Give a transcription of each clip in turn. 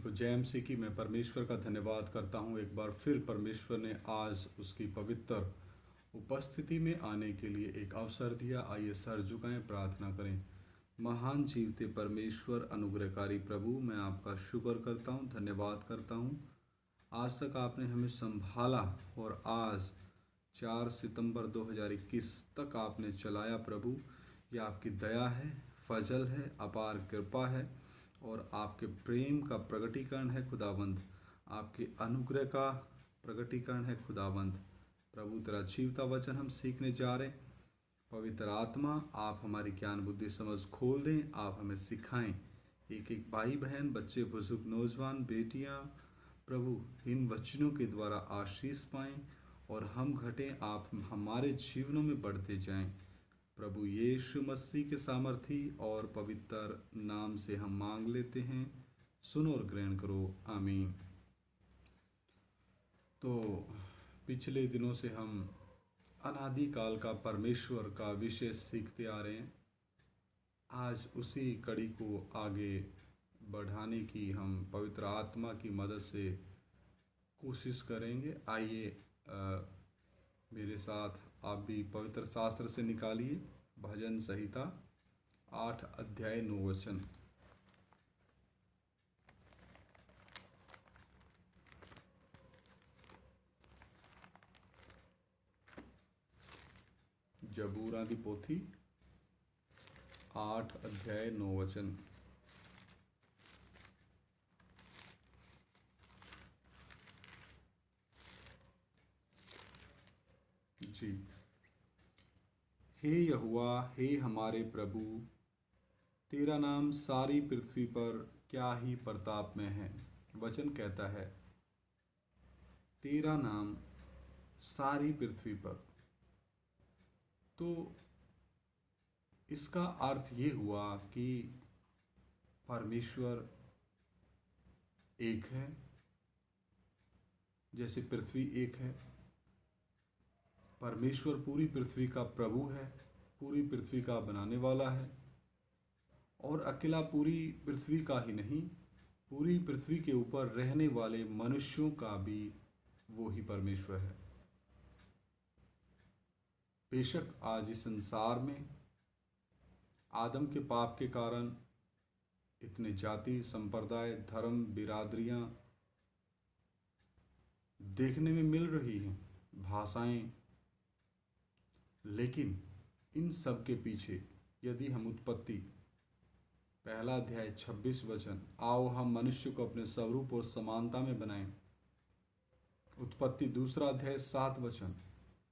देखो जय की मैं परमेश्वर का धन्यवाद करता हूँ। एक बार फिर परमेश्वर ने आज उसकी पवित्र उपस्थिति में आने के लिए एक अवसर दिया। आइए सर झुकाएं, प्रार्थना करें। महान जीवते परमेश्वर अनुग्रहकारी प्रभु, मैं आपका शुक्र करता हूँ, धन्यवाद करता हूँ। आज तक आपने हमें संभाला और आज 4 सितंबर 2021 तक आपने चलाया प्रभु। यह आपकी दया है, फजल है, अपार कृपा है और आपके प्रेम का प्रकटीकरण है खुदावंद। आपके अनुग्रह का प्रकटीकरण है खुदावंद। प्रभु तेरा जीवता वचन हम सीखने जा रहे हैं। पवित्र आत्मा आप हमारी ज्ञान बुद्धि समझ खोल दें, आप हमें सिखाएं। एक एक भाई बहन, बच्चे, बुजुर्ग, नौजवान, बेटियां प्रभु इन वचनों के द्वारा आशीष पाएं और हम घटें, आप हमारे जीवनों में बढ़ते जाएं। प्रभु यीशु मसीह के सामर्थी और पवित्र नाम से हम मांग लेते हैं, सुनो और ग्रहण करो, आमीन। तो पिछले दिनों से हम अनादिकाल का परमेश्वर का विषय सीखते आ रहे हैं। आज उसी कड़ी को आगे बढ़ाने की हम पवित्र आत्मा की मदद से कोशिश करेंगे। आइए मेरे साथ आप भी पवित्र शास्त्र से निकालिए भजन संहिता 8 अध्याय 9 वचन। जबूरां दी पोथी 8 अध्याय 9 वचन। जी। हे यहोवा, हे हमारे प्रभु, तेरा नाम सारी पृथ्वी पर क्या ही प्रताप में है। वचन कहता है तेरा नाम सारी पृथ्वी पर। तो इसका अर्थ ये हुआ कि परमेश्वर एक है, जैसे पृथ्वी एक है। परमेश्वर पूरी पृथ्वी का प्रभु है, पूरी पृथ्वी का बनाने वाला है और अकेला पूरी पृथ्वी का ही नहीं, पूरी पृथ्वी के ऊपर रहने वाले मनुष्यों का भी वो ही परमेश्वर है। बेशक आज इस संसार में आदम के पाप के कारण इतने जाति, संप्रदाय, धर्म, बिरादरियां देखने में मिल रही हैं, भाषाएं, लेकिन इन सब के पीछे यदि हम उत्पत्ति पहला अध्याय 26 वचन, आओ हम मनुष्य को अपने स्वरूप और समानता में बनाएं। उत्पत्ति दूसरा अध्याय 7 वचन,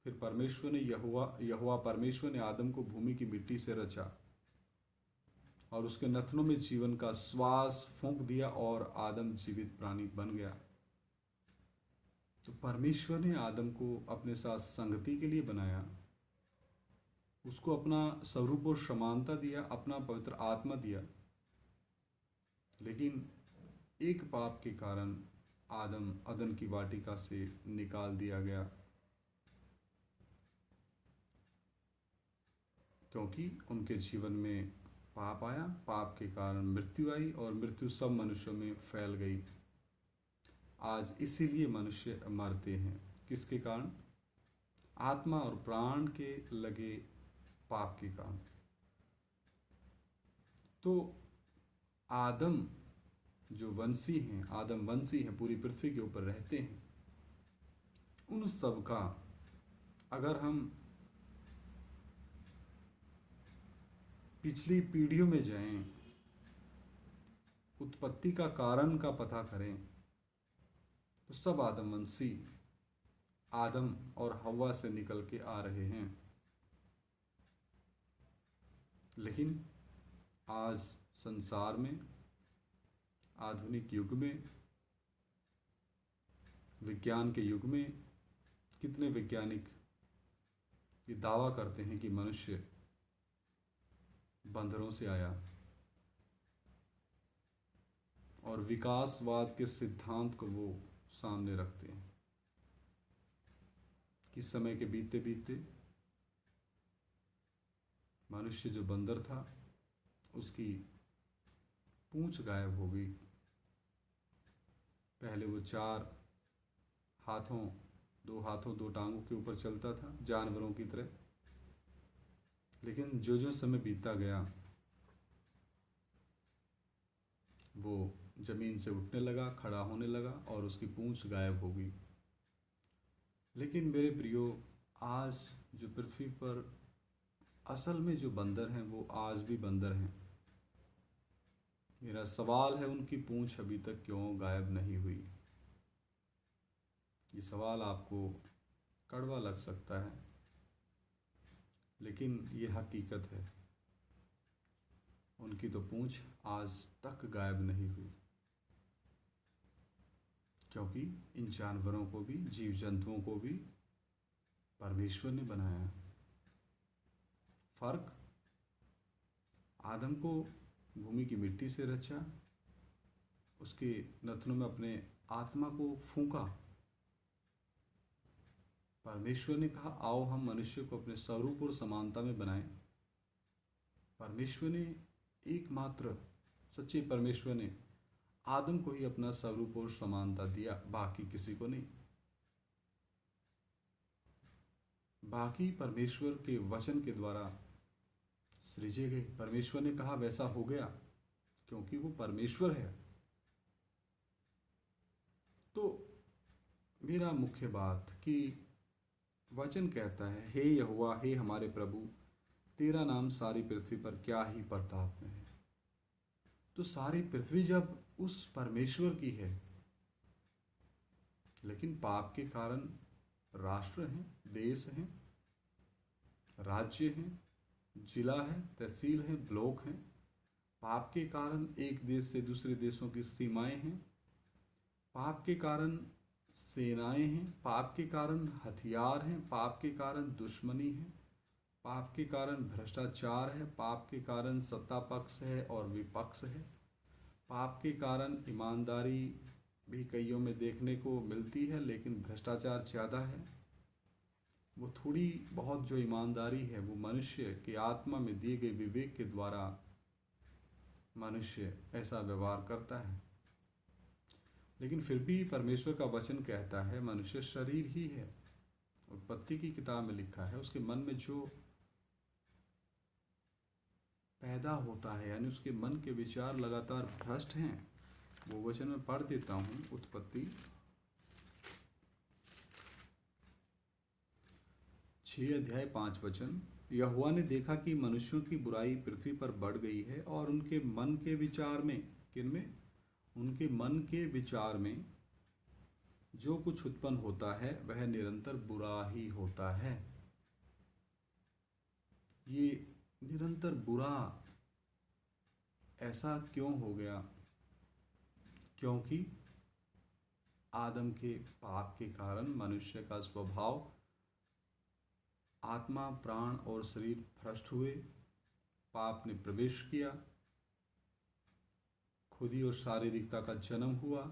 फिर परमेश्वर ने यहोवा परमेश्वर ने आदम को भूमि की मिट्टी से रचा और उसके नथनों में जीवन का श्वास फूंक दिया और आदम जीवित प्राणी बन गया। तो परमेश्वर ने आदम को अपने साथ संगति के लिए बनाया, उसको अपना स्वरूप और समानता दिया, अपना पवित्र आत्मा दिया। लेकिन एक पाप के कारण आदम अदन की वाटिका से निकाल दिया गया, क्योंकि उनके जीवन में पाप आया। पाप के कारण मृत्यु आई और मृत्यु सब मनुष्यों में फैल गई। आज इसीलिए मनुष्य मरते हैं। किसके कारण? आत्मा और प्राण के लगे पाप के कारण। तो आदम जो वंशी हैं, आदम वंशी हैं, पूरी पृथ्वी के ऊपर रहते हैं, उन सब का अगर हम पिछली पीढ़ियों में जाएं, उत्पत्ति का कारण का पता करें, तो सब आदम वंशी आदम और हव्वा से निकल के आ रहे हैं। लेकिन आज संसार में, आधुनिक युग में, विज्ञान के युग में कितने वैज्ञानिक ये दावा करते हैं कि मनुष्य बंदरों से आया और विकासवाद के सिद्धांत को वो सामने रखते हैं कि समय के बीतते बीतते मनुष्य जो बंदर था उसकी पूंछ गायब हो गई पहले वो 4 हाथों 2 हाथों 2 टांगों के ऊपर चलता था जानवरों की तरह, लेकिन जो जो समय बीतता गया वो जमीन से उठने लगा, खड़ा होने लगा और उसकी पूंछ गायब हो गई। लेकिन मेरे प्रियो, आज जो पृथ्वी पर असल में जो बंदर हैं वो आज भी बंदर हैं। मेरा सवाल है, उनकी पूंछ अभी तक क्यों गायब नहीं हुई? ये सवाल आपको कड़वा लग सकता है, लेकिन ये हकीकत है। उनकी तो पूंछ आज तक गायब नहीं हुई, क्योंकि इन जानवरों को भी, जीव जंतुओं को भी परमेश्वर ने बनाया। फर्क, आदम को भूमि की मिट्टी से रचा, उसके नथनों में अपने आत्मा को फूंका। परमेश्वर ने कहा आओ हम मनुष्य को अपने स्वरूप और समानता में बनाएं। परमेश्वर ने, एकमात्र सच्चे परमेश्वर ने आदम को ही अपना स्वरूप और समानता दिया, बाकी किसी को नहीं। बाकी परमेश्वर के वचन के द्वारा सृजे गए। परमेश्वर ने कहा वैसा हो गया, क्योंकि वो परमेश्वर है। तो मेरा मुख्य बात कि वचन कहता है, हे यहोवा, हे हमारे प्रभु, तेरा नाम सारी पृथ्वी पर क्या ही प्रताप में है। तो सारी पृथ्वी जब उस परमेश्वर की है, लेकिन पाप के कारण राष्ट्र हैं, देश हैं, राज्य हैं, जिला है, तहसील है, ब्लॉक हैं। पाप के कारण एक देश से दूसरे देशों की सीमाएं हैं। पाप के कारण सेनाएं हैं। पाप के कारण हथियार हैं। पाप के कारण दुश्मनी है। पाप के कारण भ्रष्टाचार है। पाप के कारण सत्ता पक्ष है और विपक्ष है। पाप के कारण ईमानदारी भी कईयों में देखने को मिलती है, लेकिन भ्रष्टाचार ज़्यादा है। वो थोड़ी बहुत जो ईमानदारी है वो मनुष्य के आत्मा में दिए गए विवेक के द्वारा मनुष्य ऐसा व्यवहार करता है। लेकिन फिर भी परमेश्वर का वचन कहता है मनुष्य शरीर ही है। उत्पत्ति की किताब में लिखा है उसके मन में जो पैदा होता है, यानी उसके मन के विचार लगातार भ्रष्ट हैं। वो वचन मैं पढ़ देता हूँ। उत्पत्ति 6:5 यहोवा ने देखा कि मनुष्यों की बुराई पृथ्वी पर बढ़ गई है और उनके मन के विचार में, किनमें? उनके मन के विचार में जो कुछ उत्पन्न होता है वह निरंतर बुरा ही होता है। ये निरंतर बुरा ऐसा क्यों हो गया? क्योंकि आदम के पाप के कारण मनुष्य का स्वभाव, आत्मा, प्राण और शरीर भ्रष्ट हुए। पाप ने प्रवेश किया, खुदी और शारीरिकता का जन्म हुआ,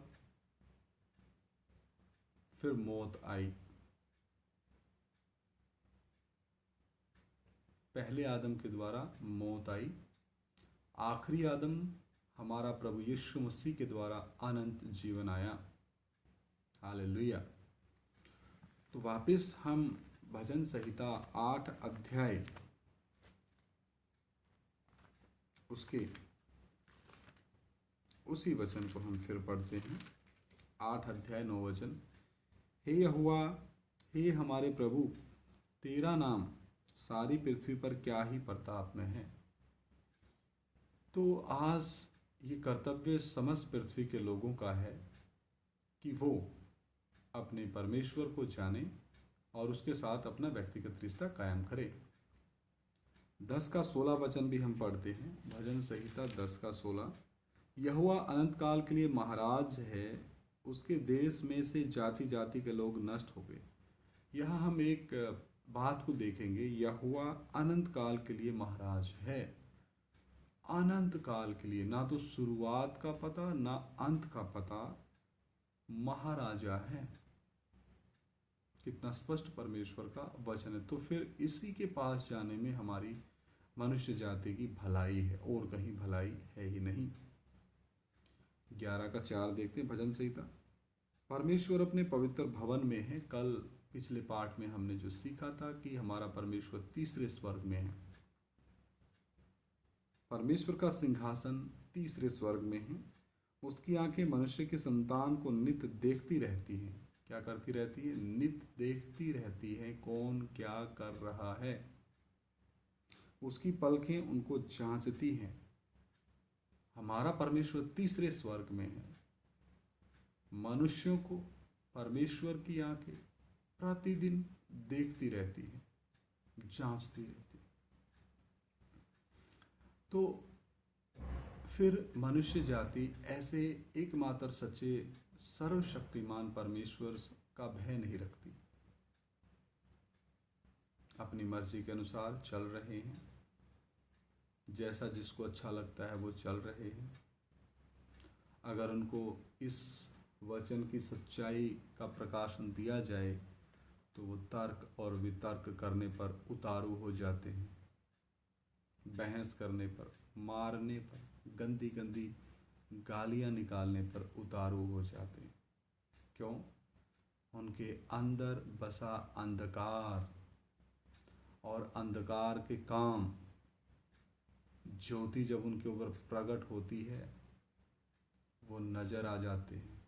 फिर मौत आई। पहले आदम के द्वारा मौत आई। आखिरी आदम हमारा प्रभु यीशु मसीह के द्वारा अनंत जीवन आया। हालेलुया। तो वापस हम भजन संहिता 8 अध्याय उसके उसी वचन को हम फिर पढ़ते हैं। 8 अध्याय 9 वचन। हे यहोवा, हे हमारे प्रभु, तेरा नाम सारी पृथ्वी पर क्या ही प्रताप में है। तो आज ये कर्तव्य समस्त पृथ्वी के लोगों का है कि वो अपने परमेश्वर को जाने और उसके साथ अपना व्यक्तिगत रिश्ता कायम करें। 10 का 16 वचन भी हम पढ़ते हैं। भजन संहिता 10 का 16। यहोवा अनंत काल के लिए महाराज है, उसके देश में से जाति जाति के लोग नष्ट हो गए। यहाँ हम एक बात को देखेंगे, यहोवा अनंत काल के लिए महाराज है। अनंत काल के लिए, ना तो शुरुआत का पता ना अंत का पता, महाराजा है। कितना स्पष्ट परमेश्वर का वचन है। तो फिर इसी के पास जाने में हमारी मनुष्य जाति की भलाई है, और कहीं भलाई है ही नहीं। 11 का 4 देखते हैं भजन संहिता। परमेश्वर अपने पवित्र भवन में है। कल पिछले पाठ में हमने जो सीखा था कि हमारा परमेश्वर तीसरे स्वर्ग में है। परमेश्वर का सिंहासन तीसरे स्वर्ग में है। उसकी आंखें मनुष्य के संतान को नित्य देखती रहती हैं। क्या करती रहती है? नित्य देखती रहती है कौन क्या कर रहा है। उसकी पलकें उनको जांचती हैं। हमारा परमेश्वर तीसरे स्वर्ग में है। मनुष्यों को परमेश्वर की आंखें प्रतिदिन देखती रहती है, जांचती रहती है। तो फिर मनुष्य जाति ऐसे एकमात्र सच्चे सर्वशक्तिमान परमेश्वर का भय नहीं रखती। अपनी मर्जी के अनुसार चल रहे हैं, जैसा जिसको अच्छा लगता है वो चल रहे हैं। अगर उनको इस वचन की सच्चाई का प्रकाशन दिया जाए तो वो तर्क और वितर्क करने पर उतारू हो जाते हैं। बहस करने पर, मारने पर, गंदी गंदी गालियाँ निकालने पर उतारू हो जाते हैं। क्यों? उनके अंदर बसा अंधकार, और अंधकार के काम ज्योति जब उनके ऊपर प्रकट होती है वो नज़र आ जाते हैं।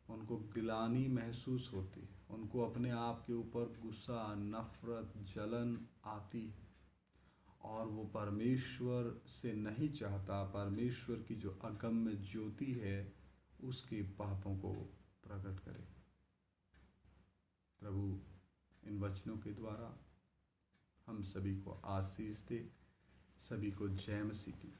उनको गिलानी महसूस होती है, उनको अपने आप के ऊपर गुस्सा, नफरत, जलन आती है, और वो परमेश्वर से नहीं चाहता परमेश्वर की जो अगम्य ज्योति है उसके पापों को प्रकट करे। प्रभु इन वचनों के द्वारा हम सभी को आशीष दे। सभी को जय मसीह की।